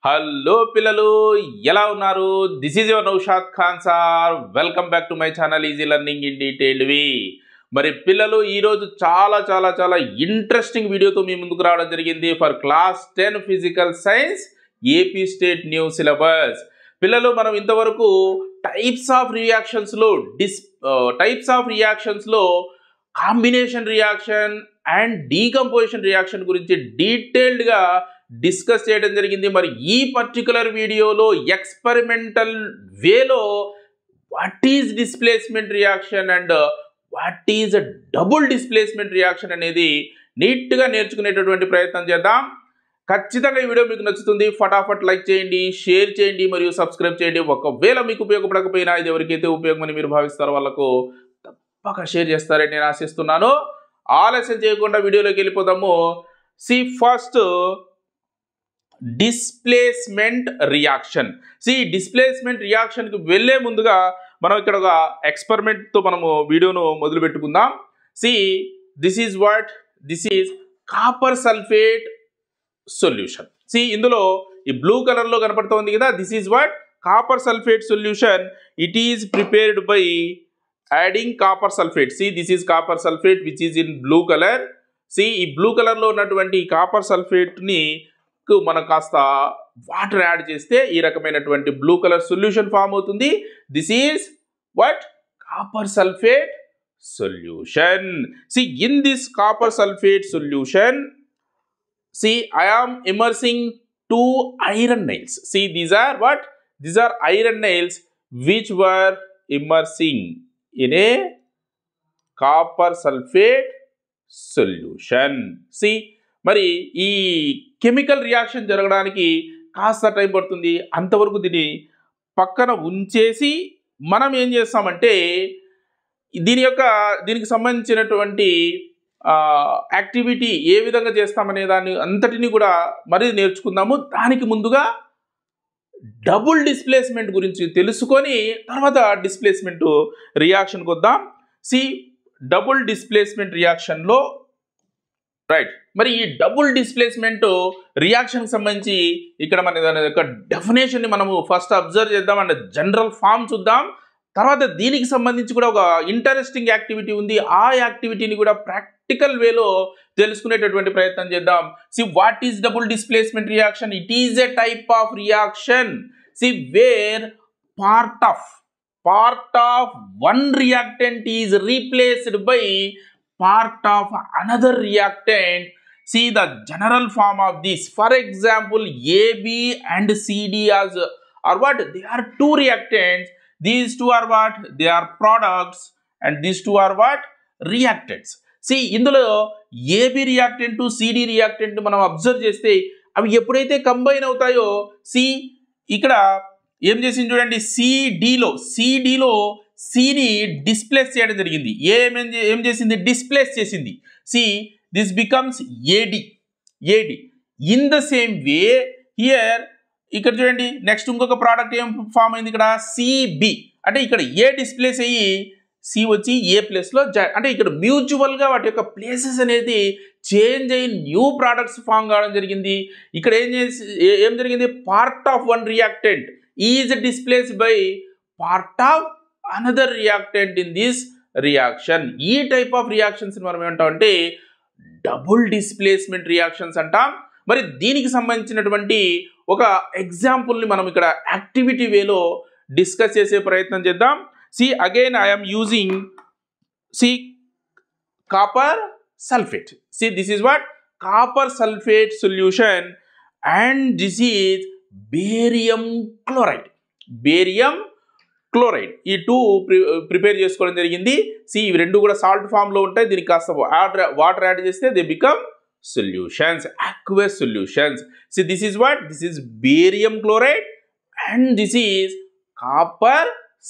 Hello పిల్లలు ఎలా ఉన్నారు? This is your Naushad Khan sir. Welcome back to my channel easy learning in detailed V. మరి పిల్లలు ఈరోజు చాలా చాలా చాలా ఇంట్రెస్టింగ్ వీడియోతో మీ ముందుకు రావడం జరిగింది for class 10 physical science AP state new syllabus. పిల్లలు మనం ఇంతవరకు టైప్స్ ఆఫ్ రియాక్షన్స్లో combination reaction and decomposition reaction గురించి డీటెయిల్డ్గా డిస్కస్ చేయడం జరిగింది. మరి ఈ పర్టికులర్ వీడియోలో ఎక్స్పెరిమెంటల్ వేలో what is displacement reaction and what is double displacement reaction అనేది నీట్గా నేర్చుకునేటటువంటి ప్రయత్నం చేద్దాం. ఖచ్చితంగా ఈ వీడియో మీకు నచ్చుతుంది. ఫటాఫట్ లైక్ చేయండి, షేర్ చేయండి మరియు సబ్స్క్రైబ్ చేయండి. ఒకవేళ మీకు ఉపయోగపడకపోయినా ఇది ఎవరికైతే ఉపయోగమని మీరు భావిస్తారో వాళ్ళకు తప్పక షేర్ చేస్తారని నేను ఆశిస్తున్నాను. ఆలస్యం చేయకుండా వీడియోలోకి వెళ్ళిపోదాము. First displacement reaction. డిస్ప్లేస్మెంట్ రియాక్షన్కి వెళ్ళే ముందుగా మనం ఇక్కడ ఒక ఎక్స్పెరిమెంట్తో మనము వీడియోను మొదలు పెట్టుకుందాం. This is copper sulphate solution. ఇందులో ఈ బ్లూ కలర్లో కనపడుతుంది కదా, this is what copper sulphate solution. It is prepared by adding copper sulphate. This is copper sulphate which is in blue colour. ఈ బ్లూ కలర్లో ఉన్నటువంటి కాపర్ సల్ఫేట్ని మనం కాస్త వాటర్ యాడ్ చేస్తే ఈ రకమైనటువంటి బ్లూ కలర్ సొల్యూషన్ ఫామ్ అవుతుంది. This is what copper sulphate solution. In this copper sulphate solution I am immersing 2 iron nails. These are iron nails which were immersing in a copper sulfate solution. మరి ఈ chemical reaction జరగడానికి కాస్త time పడుతుంది. అంతవరకు దీన్ని పక్కన ఉంచేసి మనం ఏం చేస్తామంటే దీనికి సంబంధించినటువంటి యాక్టివిటీ ఏ విధంగా చేస్తామనే దాన్ని అంతటిని కూడా మరీ నేర్చుకుందాము. దానికి ముందుగా డబుల్ డిస్ప్లేస్మెంట్ గురించి తెలుసుకొని తర్వాత డిస్ప్లేస్మెంట్ రియాక్షన్కి వద్దాం. డబుల్ డిస్ప్లేస్మెంట్ రియాక్షన్లో మరి ఈ డబుల్ డిస్ప్లేస్మెంట్ రియాక్షన్కి సంబంధించి ఇక్కడ మన దాని యొక్క డెఫినేషన్ని మనము ఫస్ట్ అబ్జర్వ్ చేద్దాం అండ్ జనరల్ ఫామ్ చూద్దాం. తర్వాత దీనికి సంబంధించి కూడా ఒక ఇంట్రెస్టింగ్ యాక్టివిటీ ఉంది. ఆ యాక్టివిటీని కూడా ప్రాక్టికల్ వేలో తెలుసుకునేటటువంటి ప్రయత్నం చేద్దాం. What is double displacement reaction? It is a type of reaction where part of one reactant is replaced by part of another reactant. The general form of this, for example, AB and CD are what? They are two reactants. These two are what? They are products and these two are what? Reactants. ఇందులో AB reactant CD reactant మనం observe చేస్తే అవి ఎప్పుడైతే combine అవుతాయో ఇక్కడ ఏం చేసింది చూడండి, సిడిలో సిని డిస్ప్లేస్ చేయడం జరిగింది. ఏం చేసింది? డిస్ప్లేస్ చేసింది. This becomes AD. In the same way here ఇక్కడ చూడండి, నెక్స్ట్ ఇంకొక ప్రోడక్ట్ ఏం ఫామ్ అయింది ఇక్కడ? సిబి. అంటే ఇక్కడ ఏ డిస్ప్లేస్ అయ్యి సి వచ్చి ఏ ప్లేస్లో అంటే ఇక్కడ మ్యూచువల్గా వాటి యొక్క ప్లేసెస్ అనేది చేంజ్ అయ్యి న్యూ ప్రోడక్ట్స్ ఫామ్ కావడం జరిగింది. ఇక్కడ ఏం జరిగింది? Part of one reactant is displaced by part of another reactant in this reaction. ఈ టైప్ ఆఫ్ రియాక్షన్స్ మనం ఏమంటామంటే డబుల్ డిస్ప్లేస్మెంట్ రియాక్షన్స్ అంటాం. మరి దీనికి సంబంధించినటువంటి ఒక ఎగ్జాంపుల్ని మనం ఇక్కడ యాక్టివిటీ వేలో డిస్కస్ చేసే ప్రయత్నం చేద్దాం. Again I am using copper sulfate. This is what? Copper sulfate solution and this is barium chloride. ఈ టూ ప్రిపేర్ చేసుకోవడం జరిగింది. ఇవి రెండు కూడా సాల్ట్ ఫామ్లో ఉంటాయి. దీనికి కాస్త వాటర్ యాడ్ చేస్తే they become solutions, aqueous solutions. This is what? This is barium chloride and this is copper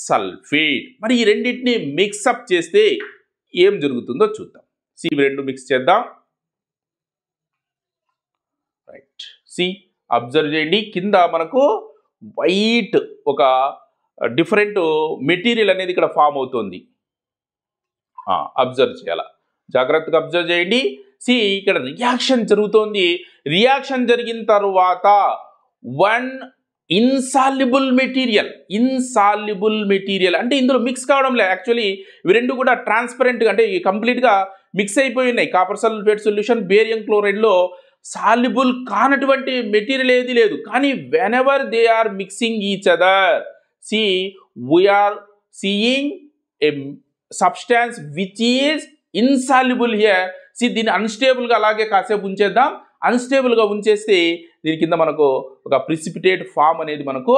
sulfate. మరి ఈ రెండింటిని మిక్సప్ చేస్తే ఏం జరుగుతుందో చూద్దాం. ఇవి రెండు మిక్స్ చేద్దాం. అబ్జర్వ్ చేయండి, కింద మనకు వైట్ ఒక డిఫరెంట్ మెటీరియల్ అనేది ఇక్కడ ఫామ్ అవుతుంది. అబ్జర్వ్ చేయాల, జాగ్రత్తగా అబ్జర్వ్ చేయండి. ఇక్కడ రియాక్షన్ జరుగుతోంది. రియాక్షన్ జరిగిన తర్వాత వన్ ఇన్సాల్యుబుల్ మెటీరియల్ అంటే ఇందులో మిక్స్ కావడం లేదు. యాక్చువల్లీ ఇవి రెండు కూడా ట్రాన్స్పరెంట్గా అంటే కంప్లీట్గా మిక్స్ అయిపోయి ఉన్నాయి. కాపర్ సల్ఫేట్ సొల్యూషన్ బేరియం క్లోరైడ్లో సాల్యుబుల్ కానటువంటి మెటీరియల్ ఏది లేదు. కానీ whenever they are mixing each other, see we are seeing a substance which is insoluble here. See దీన్ని అన్స్టేబుల్గా అలాగే కాసేపు ఉంచేద్దాం. అన్స్టేబుల్గా ఉంచేస్తే దీని కింద మనకు ఒక ప్రిసిపిటేట్ ఫామ్ అనేది మనకు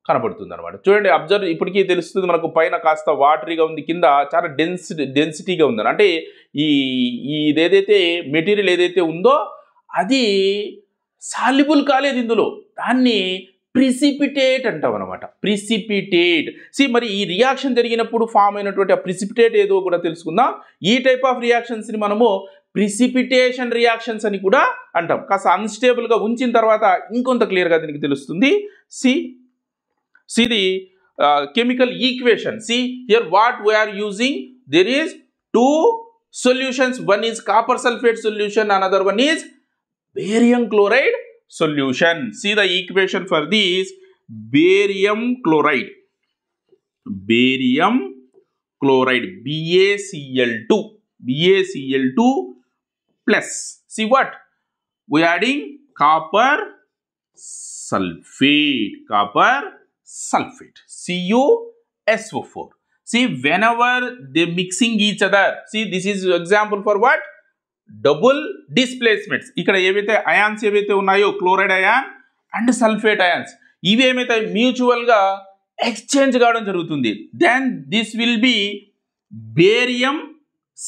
కనబడుతుంది అనమాట. చూడండి, అబ్జర్వ్, ఇప్పటికీ తెలుస్తుంది మనకు పైన కాస్త వాటరీగా ఉంది, కింద చాలా డెన్సిటీగా ఉందని. అంటే ఇదేదైతే మెటీరియల్ ఏదైతే ఉందో అది సాల్యుబుల్ కాలేదు ఇందులో, దాన్ని ప్రిసిపిటేట్ అంటాం అనమాట. ప్రిసిపిటేట్. మరి ఈ రియాక్షన్ జరిగినప్పుడు ఫామ్ అయినటువంటి ఆ ప్రిసిపిటేట్ ఏదో కూడా తెలుసుకుందాం. ఈ టైప్ ఆఫ్ రియాక్షన్స్ని మనము ప్రిసిపిటేషన్ రియాక్షన్స్ అని కూడా అంటాం. కాస్త అన్స్టేబుల్గా ఉంచిన తర్వాత ఇంకొంత క్లియర్గా దీనికి తెలుస్తుంది. See the chemical equation. See here what we are using. There is two solutions. One is copper sulfate solution, another one is barium chloride solution. See the equation for this barium chloride. BaCl2 plus. See what? We are adding copper sulfate. CuSO4. See, whenever they mixing each other, see this is example for what? Double displacements. ఇక్కడ ఏవైతే ions ఏవైతే ఉన్నాయో chloride ion and sulphate ions, ఇవి ఏమైతే మ్యూచువల్గా exchange కావడం జరుగుతుంది. Then this will be barium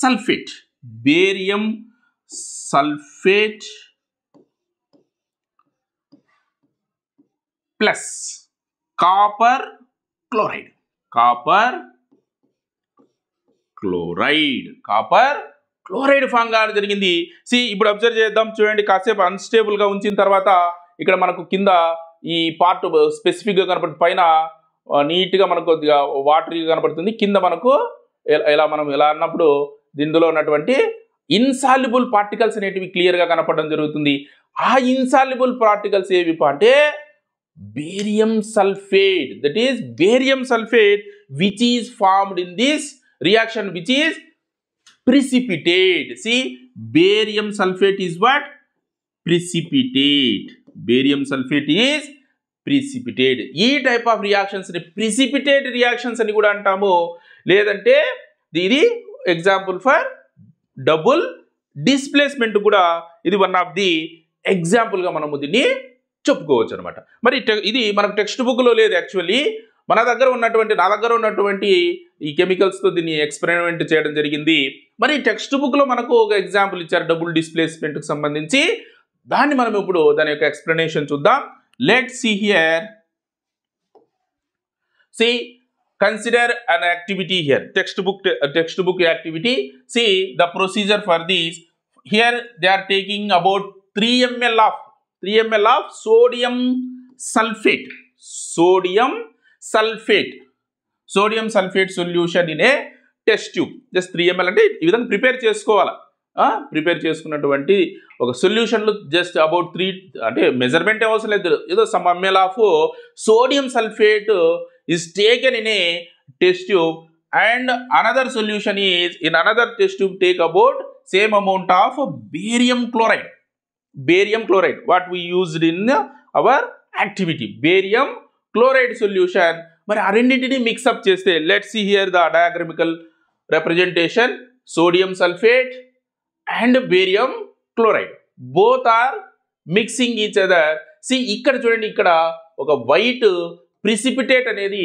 sulphate plus copper chloride form కావడం జరిగింది. ఇప్పుడు అబ్జర్వ్ చేద్దాం. చూడండి, కాసేపు అన్స్టేబుల్గా ఉంచిన తర్వాత ఇక్కడ మనకు కింద ఈ పార్ట్ స్పెసిఫిక్గా కనపడుతుంది, పైన నీట్గా మనకు కొద్దిగా వాటరీగా కనపడుతుంది, కింద మనకు మనం ఎలా అన్నప్పుడు దీనిలో ఉన్నటువంటి ఇన్సాల్యుబుల్ పార్టికల్స్ అనేటివి క్లియర్గా కనపడడం జరుగుతుంది. ఆ ఇన్సాల్యుబుల్ పార్టికల్స్ ఏవి అంటే barium sulfate, that is barium sulfate which is formed in this reaction, which is precipitate. See, barium sulfate is what? Precipitate. ఈ టైప్ ఆఫ్ రియాక్షన్స్ ని ప్రిసిపిటేట్ రియాక్షన్స్ అని కూడా అంటాము. లేదంటే ఇది ఎగ్జాంపుల్ ఫర్ డబుల్ డిస్ప్లేస్మెంట్ కూడా ఇది వన్ ఆఫ్ ది ఎగ్జాంపుల్గా మనము దీన్ని చెప్పుకోవచ్చు అనమాట. మరి ఇది మనకు టెక్స్ట్ బుక్లో లేదు. యాక్చువల్లీ నా దగ్గర ఉన్నటువంటి ఈ కెమికల్స్తో దీన్ని ఎక్స్పెరిమెంట్ చేయడం జరిగింది. మరి టెక్స్ట్ బుక్లో మనకు ఒక ఎగ్జాంపుల్ ఇచ్చారు డబుల్ డిస్ప్లేస్మెంట్కి సంబంధించి. దాన్ని మనం ఇప్పుడు దాని యొక్క ఎక్స్ప్లెనేషన్ చూద్దాం. Let's see here. Consider an activity here. Textbook activity. See the procedure for this. Here they are taking about 3 ml of sodium sulfate solution in a test tube. Just 3 ml అంటే ఈ విధంగా prepare చేసుకోవాలి. Prepare చేసుకున్నటువంటి ఒక సొల్యూషన్లో just about 3 అంటే measurement అవసరం లేదు, ఏదో some ml of sodium sulphate is taken in a test tube, and another solution is in another test tube take about same amount of barium chloride what we used in our activity, barium chloride solution. మరి ఆ రెండింటిని mix-up చేస్తే let's see here the diagramical representation. Sodium sulfate and barium chloride both are mixing each other. See ఇక్కడ చూడండి, ఇక్కడ ఒక white precipitate అనేది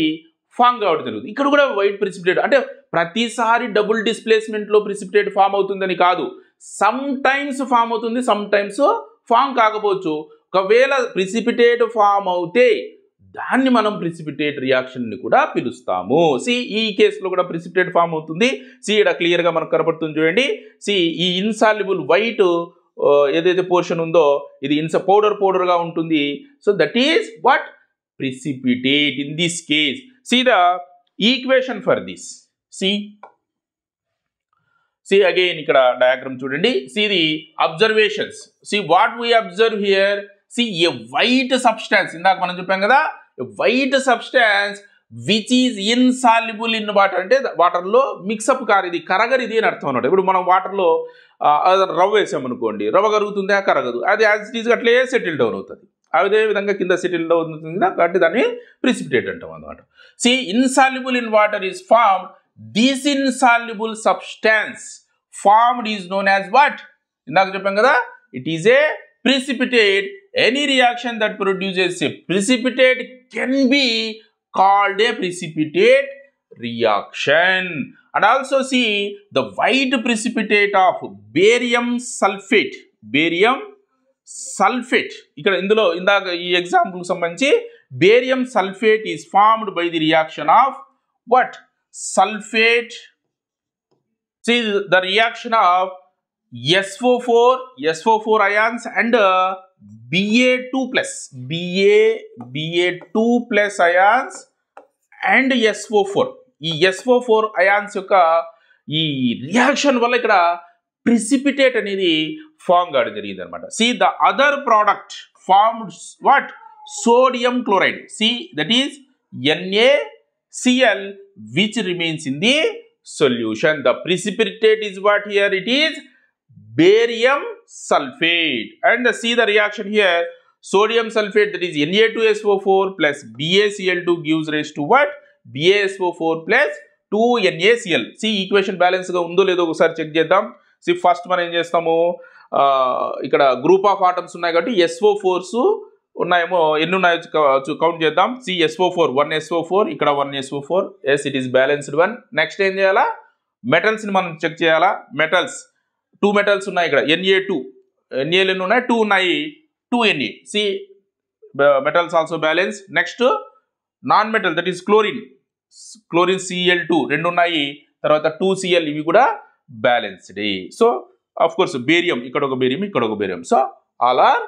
form కావడం జరుగుతుంది. ఇక్కడ కూడా వైట్ ప్రిసిపిటేట్ అంటే ప్రతిసారి డబుల్ డిస్ప్లేస్మెంట్లో ప్రిసిపిటేట్ ఫామ్ అవుతుందని కాదు. సమ్ టైమ్స్ ఫామ్ అవుతుంది, సమ్ టైమ్స్ ఫామ్ కాకపోవచ్చు. ఒకవేళ ప్రిసిపిటేట్ ఫామ్ అవుతే దాన్ని మనం ప్రిసిపిటేట్ రియాక్షన్ని కూడా పిలుస్తాము. ఈ కేసులో కూడా ప్రిసిపిటేట్ ఫామ్ అవుతుంది. ఇక్కడ క్లియర్గా మనకు కనపడుతుంది చూడండి. ఈ ఇన్సాల్యుబుల్ వైట్ ఏదైతే పోర్షన్ ఉందో ఇది పౌడర్గా ఉంటుంది. So that is what precipitate in this case. See the equation for this. See again ikkada diagram chudandi. See the observations. See what we observe here. See a white substance, ఇందాక మనం చెప్పాం కదా, white substance which is insoluble in water, అంటే వాటర్లో mix-up car, ఇది కరగరిది అని అర్థం అన్నమాట. ఇప్పుడు మనం వాటర్లో రవ్వ వేసామనుకోండి, రవ్వ కరుగుతుందా, కరగదు, అది యాజ్ ఇట్ ఈజ్ అట్లే సెటిల్ డౌన్ అవుతుంది. అదే విధంగా కింద సెటిల్ డౌన్ అవుతుంది కాబట్టి దాన్ని ప్రిసిపిటేట్ అంటాం అన్నమాట. See insoluble in water is formed, this insoluble substance formed is known as what, ఇందాక చెప్పాం కదా, it is a precipitate. Any reaction that produces a precipitate can be called a precipitate reaction. And also see the white precipitate of barium sulfate. Barium sulfate. ఇక్కడ ఇందులో ఇందాక ఈ example సంబంధించి barium sulfate is formed by the reaction of what? Sulfate. See the reaction of SO4 ions and Ba2 plus Ba2 plus ions and SO4. ఈ SO4 ions యొక్క ఈ reaction వల్ల ఇక్కడ ప్రిసిపిటేట్ అనేది ఫామ్ కావడం జరిగింది అనమాట. See the other product formed what? Sodium chloride. See that is NaCl which remains in the solution. The precipitate is what here? It is barium sulfate. And see the reaction here, sodium sulfate, that is Na2SO4 plus BaCl2 gives rise to what? BaSO4 plus 2NaCl. see equation balance గా ఉందో లేదో ఒకసారి check చేద్దాం. see first మనం ఏం చేస్తాము, ఇక్కడ group of atoms ఉన్నాయి కాబట్టి SO4s ఉన్నాయేమో, ఎన్ని ఉన్నాయో కౌంట్ చేద్దాం. see SO4 1SO4, ఇక్కడ 1SO4, yes it is balanced one. Next ఏం చేయాలా, మెటల్స్ ని మనం చెక్ చేయాలా. మెటల్స్ 2 మెటల్స్ ఉన్నాయి ఇక్కడ, Na2, Nal ఎన్ని ఉన్నాయి, 2 ఉన్నాయి, 2Na. See metals also balance. Next non metal, that is chlorine Cl2 2 ఉన్నాయి, తర్వాత 2Cl, ఇవి కూడా balanced. So of course barium, ఇక్కడ ఒక బేరియం, ఇక్కడ ఒక barium, so all are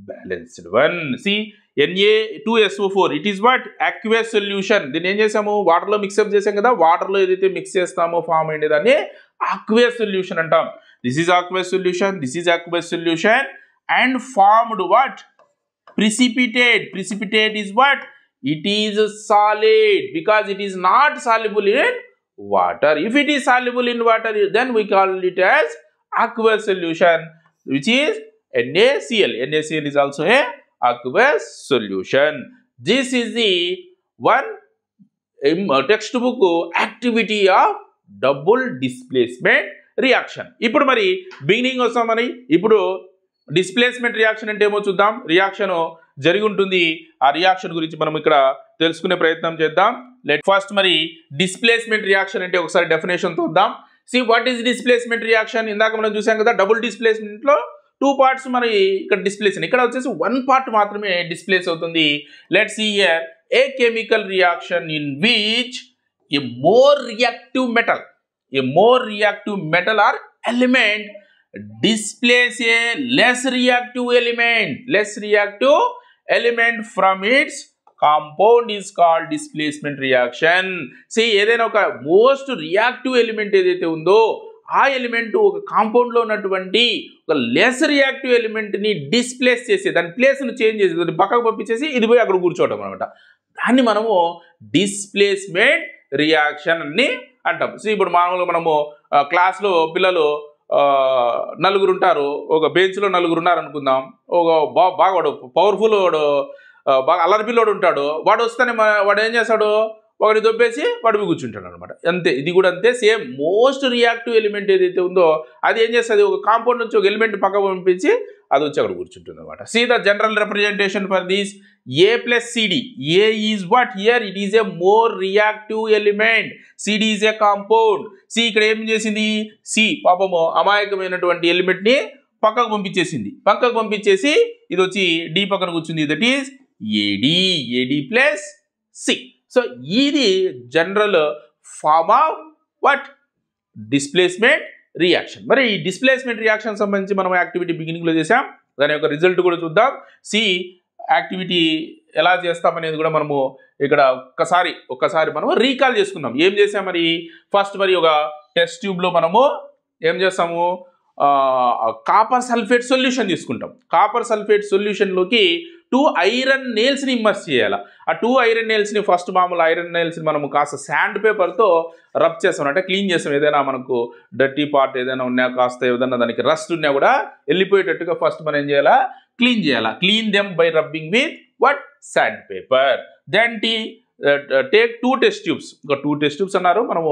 balanced one. See Na2SO4, it is what? aqueous solution. దీన్ని ఏం చేసాము, వాటర్లో మిక్సప్ చేసాం కదా, వాటర్లో ఏదైతే మిక్స్ చేస్తామో ఫామ్ అయ్యే దాన్ని aqueous సొల్యూషన్ అంటాం. This is aqueous solution, this is aqueous solution and formed what? Precipitate. Precipitate is what? It is solid because it is not soluble in water. If it is soluble in water, then we call it as aqueous solution, which is NaCl. NaCl is also a aqueous solution. This is the one textbook activity of double displacement reaction. ఇప్పుడు మరి beginning వస్తామని, ఇప్పుడు displacement reaction అంటే ఏమో చూద్దాం. Reaction జరిగి ఉంటుంది, ఆ రియాక్షన్ గురించి మనం ఇక్కడ తెలుసుకునే ప్రయత్నం చేద్దాం. లెట్ ఫస్ట్ మరి డిస్ప్లేస్మెంట్ రియాక్షన్ అంటే ఒకసారి డెఫినేషన్ చూద్దాం. See what is displacement reaction? ఇందాక మనం చూసాం కదా, డబుల్ డిస్ప్లేస్మెంట్ లో 2 పార్ట్స్ మరి ఇక్కడ డిస్ప్లేస్, ఇక్కడ వచ్చేసి 1 పార్ట్ మాత్రమే డిస్ప్లేస్ అవుతుంది. Let see here a chemical reaction in which a more reactive metal, a more reactive metal or element displace a less reactive element from its compound is called displacement reaction. See ఏదైనా ఒక most reactive element ఏదైతే ఉందో ఆ element ఒక compound లో ఉన్నటువంటి ఒక less reactive element ని డిస్ప్లేస్ చేసి దాని ప్లేస్ ను చేంజ్ చేసి దాన్ని పక్కకు పంపించేసి ఇది పోయి అక్కడ కూర్చోవడం అనమాట. దాన్ని మనము డిస్ప్లేస్మెంట్ రియాక్షన్ అని అంటాం. సో ఇప్పుడు మామూలుగా మనము క్లాస్లో పిల్లలు 4 ఉంటారు, ఒక బెంచ్లో 4 ఉన్నారు అనుకుందాం. ఒక బాగా వాడు పవర్ఫుల్, వాడు బాగా అల్లరిపిల్లోడు ఉంటాడు, వాడు వస్తేనే వాడు ఏం చేస్తాడు, ఒకటి దొబ్బేసి వాడు కూర్చుంటాడు అనమాట. అంతే, ఇది కూడా అంతే, సేమ్ మోస్ట్ రియాక్టివ్ ఎలిమెంట్ ఏదైతే ఉందో అది ఏం చేస్తుంది, ఒక కాంపౌండ్ నుంచి ఒక ఎలిమెంట్ పక్కకు పంపించి అది వచ్చి అక్కడ కూర్చుంటుంది అనమాట. See the general representation for this A plus CD. A is what here? It is a more reactive element. CD is a compound. C ఇక్కడ ఏం చేసింది, C పాపము అమాయకమైనటువంటి ఎలిమెంట్ ని పక్కకు పంపించేసింది. పక్కకు పంపించేసి ఇది వచ్చి D పక్కన కూర్చుంది. That is AD plus C. So ఇది general form of what? Displacement reaction. మరి ఈ డిస్ప్లేస్మెంట్ రియాక్షన్ సంబంధించి మనం యాక్టివిటీ బిగినింగ్ లో చేసాం, దాని యొక్క రిజల్ట్ కూడా చూద్దాం. సి యాక్టివిటీ ఎలా చేస్తామనేది కూడా మనము ఇక్కడ ఒక్కసారి మనం రీకాల్ చేసుకుందాం. ఏం చేసాం మరి, ఫస్ట్ మరి ఒక టెస్ట్ ట్యూబ్లో మనము ఏం చేస్తాము, కాపర్ సల్ఫేట్ సొల్యూషన్ తీసుకుంటాం. కాపర్ సల్ఫేట్ సొల్యూషన్లోకి 2 ఐరన్ నెయిల్స్ని ఇమ్మర్స్ చేయాలి. ఆ 2 ఐరన్ నెయిల్స్ని ఫస్ట్ మామూలు ఐరన్ నెయిల్స్ని మనము కాస్త శాండ్ పేపర్తో రబ్ చేస్తాం, అంటే క్లీన్ చేస్తాం. ఏదైనా మనకు డర్టీ పార్ట్ ఏదైనా ఉన్నా, కాస్త ఏదైనా దానికి రస్ట్ ఉన్నా కూడా వెళ్ళిపోయేటట్టుగా ఫస్ట్ మనం ఏం చేయాలా, క్లీన్ చేయాలా. Clean them by rubbing with what, sand paper. Then take 2 test tubes. ఒక 2 టెస్ట్ ట్యూబ్స్ అన్నారు, మనము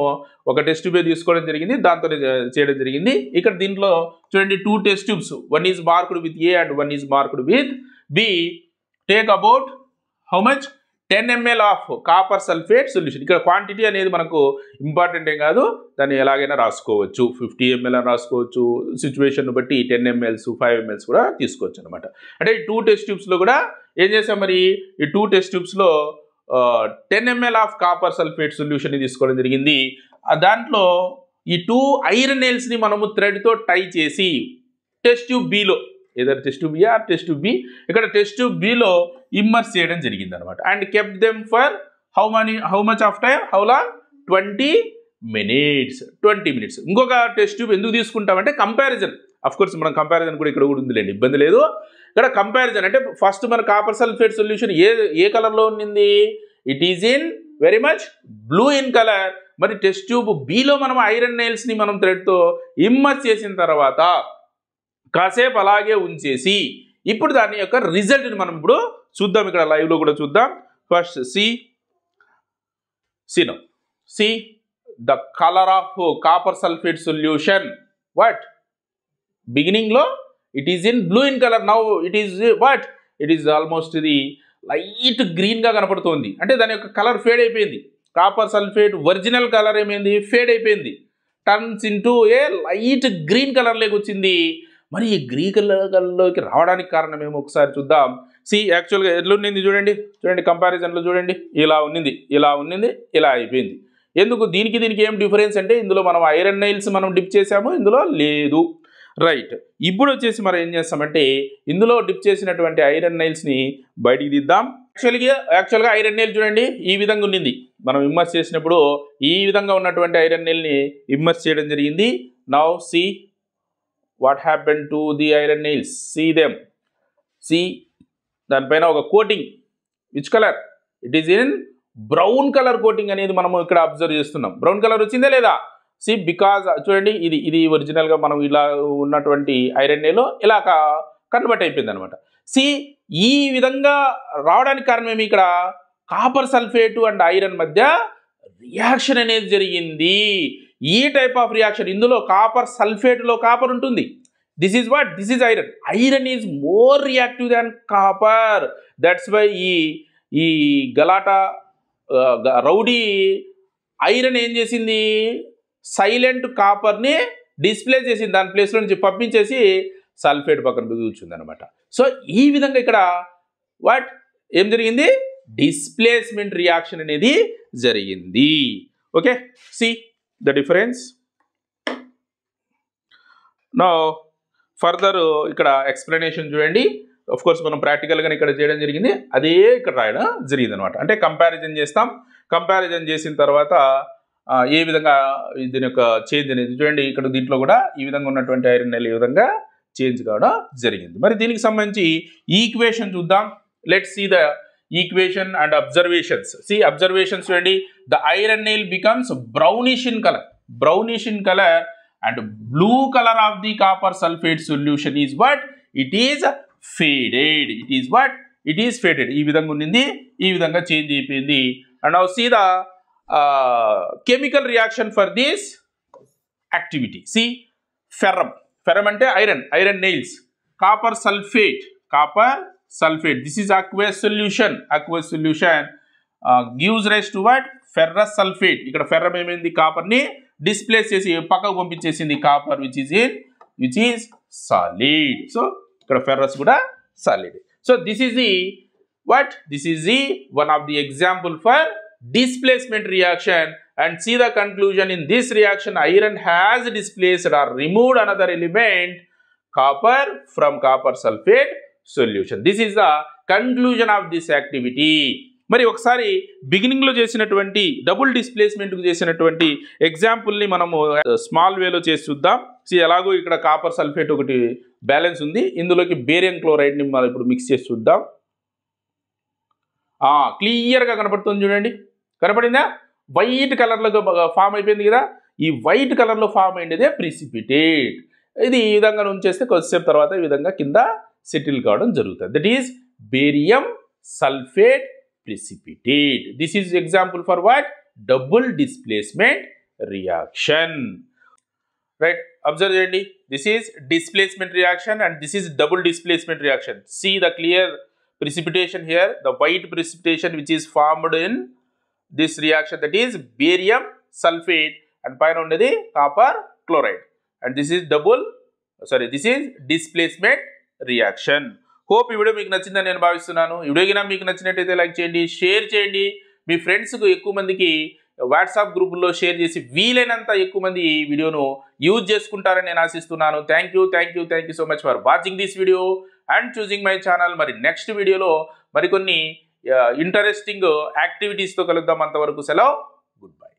ఒక టెస్ట్ ట్యూబే తీసుకోవడం జరిగింది, దాంతో చేయడం జరిగింది. ఇక్కడ దీంట్లో చూడండి 2 test tubes, 1 is marked with A and 1 is marked with B. Take about how much, 10 ml of copper sulphate solution. ఇక్కడ క్వాంటిటీ అనేది మనకు ఇంపార్టెంట్ ఏం కాదు, దాన్ని ఎలాగైనా రాసుకోవచ్చు. 50 ml అని రాసుకోవచ్చు, సిచ్యువేషన్ బట్టి 10 ml 5 ml కూడా తీసుకోవచ్చు అనమాట. అంటే ఈ 2 టెస్ట్ ట్యూబ్స్లో కూడా ఏం చేసాం మరి, ఈ 2 టెస్ట్ ట్యూబ్స్లో 10 ml of copper sulphate solution తీసుకోవడం జరిగింది. దాంట్లో ఈ 2 ఐరన్ నెయిల్స్ని మనము థ్రెడ్తో టై చేసి టెస్ట్ ట్యూబ్ బిలో, ఏదైనా test tube A or test tube B, ఇక్కడ టెస్ట్ ట్యూబ్ బిలో ఇమ్మర్స్ చేయడం జరిగింది అనమాట. And kept them for how much of time, how long, 20 minutes. 20 minutes. ఇంకొక టెస్ట్ ట్యూబ్ ఎందుకు తీసుకుంటామంటే కంపారిజన్. అఫ్ కోర్స్ మనం comparison కూడా ఇక్కడ కూడా ఉందిలేండి, ఇబ్బంది లేదు. ఇక్కడ కంపారిజన్ అంటే ఫస్ట్ మన కాపర్ సల్ఫేట్ సొల్యూషన్ ఏ కలర్లో ఉన్నింది, it is in very much blue in colour. మరి టెస్ట్ ట్యూబ్ బిలో మనం ఐరన్ నెయిల్స్ని మనం థ్రెడ్తో ఇమ్మర్స్ చేసిన తర్వాత కాసేపు అలాగే ఉంచేసి ఇప్పుడు దాని యొక్క రిజల్ట్ని మనం ఇప్పుడు చూద్దాం, ఇక్కడ లైవ్లో కూడా చూద్దాం. First see the colour of copper sulphate solution. What, బిగినింగ్లో it is in blue in colour, now it is what, it is almost ఇది లైట్ గ్రీన్గా కనపడుతుంది. అంటే దాని యొక్క కలర్ ఫేడ్ అయిపోయింది. కాపర్ సల్ఫేట్ ఒరిజినల్ కలర్ ఏమైంది, ఫేడ్ అయిపోయింది, turns into a light green కలర్లోకి వచ్చింది. మరి ఈ గ్రీన్ కలర్లోకి రావడానికి కారణం ఏమో ఒకసారి చూద్దాం. యాక్చువల్గా ఎట్లుండింది చూడండి, కంపారిజన్లో చూడండి, ఇలా ఉన్నింది, ఇలా అయిపోయింది. ఎందుకు, దీనికి ఏం డిఫరెన్స్ అంటే ఇందులో మనం ఐరన్ నెయిల్స్ మనం డిప్ చేసాము, ఇందులో లేదు. రైట్, ఇప్పుడు వచ్చేసి మనం ఏం చేస్తామంటే ఇందులో డిప్ చేసినటువంటి ఐరన్ నెయిల్స్ని బయటికి తీద్దాం. యాక్చువల్గా ఐరన్ నెయిల్ చూడండి ఈ విధంగా ఉన్నింది, మనం ఇమ్మర్స్ చేసినప్పుడు ఈ విధంగా ఉన్నటువంటి ఐరన్ నెయిల్ని ఇమ్మర్స్ చేయడం జరిగింది. Now see what happen to the iron nails, see దానిపైన ఒక coating, which colour, it is in brown colour coating అనేది మనము ఇక్కడ అబ్జర్వ్ చేస్తున్నాం. బ్రౌన్ కలర్ వచ్చిందా లేదా, బికాజ్ చూడండి ఇది ఒరిజినల్గా మనం ఇలా ఉన్నటువంటి ఐరన్ నెయిల్ ఇలా కన్వర్ట్ అయిపోయింది అనమాట. ఈ విధంగా రావడానికి కారణం ఏమి, ఇక్కడ కాపర్ సల్ఫేట్ అండ్ ఐరన్ మధ్య రియాక్షన్ అనేది జరిగింది. ఈ టైప్ ఆఫ్ రియాక్షన్, ఇందులో కాపర్ సల్ఫేట్లో కాపర్ ఉంటుంది, this is what, this is iron. Iron is more reactive than copper. That's why ఈ గలాటా రౌడీ ఐరన్ ఏం చేసింది, సైలెంట్ కాపర్ని డిస్ప్లేస్ చేసింది, దాని ప్లేస్లో నుంచి పంపించేసి సల్ఫేట్ పక్కన కూర్చుంది అనమాట. సో ఈ విధంగా ఇక్కడ వాట్ ఏం జరిగింది, డిస్ప్లేస్మెంట్ రియాక్షన్ అనేది జరిగింది. Okay, see the difference. Now further ఇక్కడ ఎక్స్ప్లెనేషన్ చూడండి. ఆఫ్ కోర్స్ మనం ప్రాక్టికల్గా ఇక్కడ చేయడం జరిగింది, అదే ఇక్కడ రాయడం జరిగింది అనమాట. అంటే కంపారిజన్ చేస్తాం, కంపారిజన్ చేసిన తర్వాత ఏ విధంగా దీని యొక్క చేంజ్ అనేది చూడండి. ఇక్కడ దీంట్లో కూడా ఈ విధంగా ఉన్నటువంటి ఐరన్ నెయిల్ ఈ విధంగా చేంజ్ కావడం జరిగింది. మరి దీనికి సంబంధించి ఈక్వేషన్ చూద్దాం. Let's see the equation and observations. Observations చూడండి. The iron nail becomes brownish in colour and blue color of the copper sulfate solution is what, it is faded. It is faded. ఈ విధంగా ఉన్నింది, ఈ విధంగా change అయిపోయింది. and now see the chemical reaction for this activity. See, ferrum అంటే iron nails, copper sulfate, this is aqueous solution gives rise to what, ferrous sulfate. ఇక్కడ ferrum ఏమైంది, copper ని డిస్ప్లేస్ చేసి పక్కకు పంపించేసింది, copper which is solid. So ఇక్కడ ferrous కూడా solid. So this is the one of the example for displacement reaction. And see the conclusion. In this reaction iron has displaced or removed another element, copper, from copper sulphate solution. This is the conclusion of this activity. మరి ఒకసారి బిగినింగ్లో చేసినటువంటి double డిస్ప్లేస్మెంట్కు చేసినటువంటి ఎగ్జాంపుల్ని మనము small వేలో చేసి చూద్దాం. ఎలాగో ఇక్కడ కాపర్ సల్ఫేట్ ఒకటి బ్యాలెన్స్ ఉంది, ఇందులోకి బేరియం క్లోరైడ్ని మనం ఇప్పుడు మిక్స్ చేసి చూద్దాం. క్లియర్గా కనపడుతుంది చూడండి, కనపడిందా? వైట్ కలర్లో ఫామ్ అయిపోయింది కదా. ఈ వైట్ కలర్లో ఫామ్ అయ్యేదే ప్రిసిపిటేట్. ఇది ఈ విధంగా ఉంచేస్తే కొద్దిసేపు తర్వాత ఈ విధంగా కింద సెటిల్ కావడం జరుగుతుంది. That is barium sulphate precipitate. This is example for what? Double displacement reaction. Right? Observe cheyandi. This is displacement reaction and this is double displacement reaction. See the clear precipitation here. The white precipitation which is formed in this reaction, that is barium sulfate, and paina undedi copper chloride. And this is this is displacement reaction. Hope ఈ video మీకు నచ్చిందని నేను భావిస్తున్నాను. ఈ video మీకు నచ్చినట్టయితే like చేయండి, share చేయండి, మీ ఫ్రెండ్స్కు ఎక్కువ మందికి వాట్సాప్ గ్రూపుల్లో షేర్ చేసి వీలైనంత ఎక్కువ మంది ఈ వీడియోను యూజ్ చేసుకుంటారని నేను ఆశిస్తున్నాను. Thank you so much for watching this video and choosing my channel. మరి నెక్స్ట్ వీడియోలో మరికొన్ని ఇంట్రెస్టింగ్ యాక్టివిటీస్తో కలుద్దాం. అంతవరకు సెలవు, గుడ్ బై.